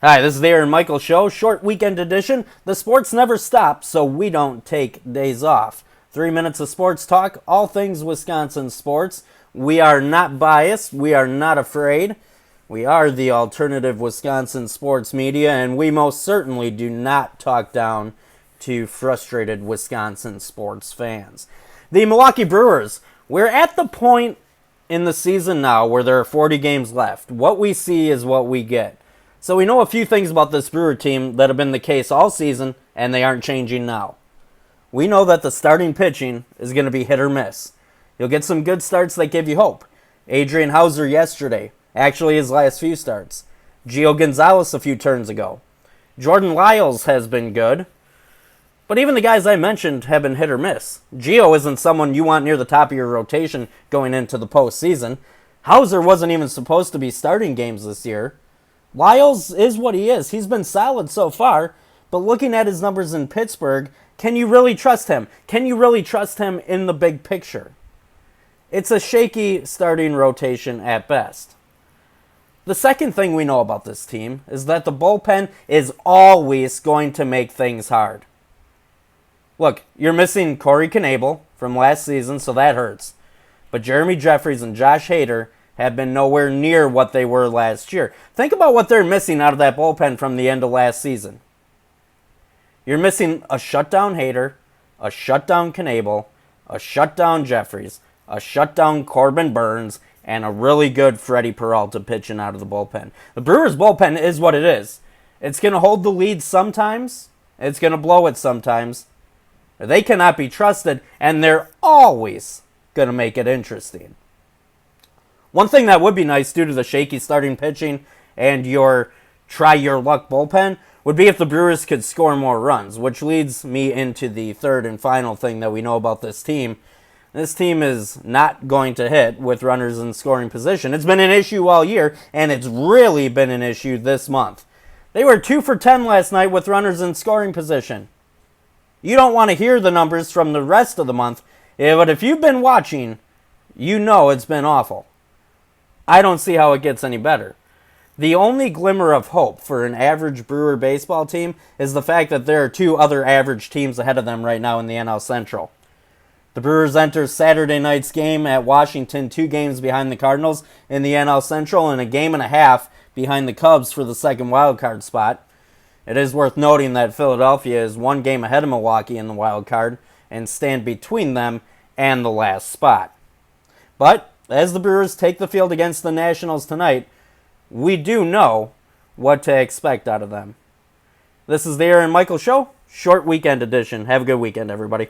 Hi, this is the Aaron Michael Show, short weekend edition. The sports never stop, so we don't take days off. 3 minutes of sports talk, all things Wisconsin sports. We are not biased, we are not afraid. We are the alternative Wisconsin sports media, and we most certainly do not talk down to frustrated Wisconsin sports fans. The Milwaukee Brewers, we're at the point in the season now where there are 40 games left. What we see is what we get. So we know a few things about this Brewer team that have been the case all season, and they aren't changing now. We know that the starting pitching is going to be hit or miss. You'll get some good starts that give you hope. Adrian Hauser yesterday, actually his last few starts. Gio Gonzalez a few turns ago. Jordan Lyles has been good. But even the guys I mentioned have been hit or miss. Gio isn't someone you want near the top of your rotation going into the postseason. Hauser wasn't even supposed to be starting games this year. Lyles is what he is. He's been solid so far, but looking at his numbers in Pittsburgh, can you really trust him? Can you really trust him in the big picture? It's a shaky starting rotation at best. The second thing we know about this team is that the bullpen is always going to make things hard. Look, you're missing Corey Knebel from last season, so that hurts. But Jeremy Jeffries and Josh Hader have been nowhere near what they were last year. Think about what they're missing out of that bullpen from the end of last season. You're missing a shutdown Hader, a shutdown Knebel, a shutdown Jeffries, a shutdown Corbin Burns, and a really good Freddie Peralta pitching out of the bullpen. The Brewers' bullpen is what it is. It's going to hold the lead sometimes. It's going to blow it sometimes. They cannot be trusted, and they're always going to make it interesting. One thing that would be nice due to the shaky starting pitching and your try-your-luck bullpen would be if the Brewers could score more runs, which leads me into the third and final thing that we know about this team. This team is not going to hit with runners in scoring position. It's been an issue all year, and it's really been an issue this month. They were 2 for 10 last night with runners in scoring position. You don't want to hear the numbers from the rest of the month, but if you've been watching, you know it's been awful. I don't see how it gets any better. The only glimmer of hope for an average Brewer baseball team is the fact that there are 2 other average teams ahead of them right now in the NL Central. The Brewers enter Saturday night's game at Washington 2 games behind the Cardinals in the NL Central and a game and a half behind the Cubs for the second wildcard spot. It is worth noting that Philadelphia is 1 game ahead of Milwaukee in the wild card and stand between them and the last spot. But as the Brewers take the field against the Nationals tonight, we do know what to expect out of them. This is the Aaron Michael Show, short weekend edition. Have a good weekend, everybody.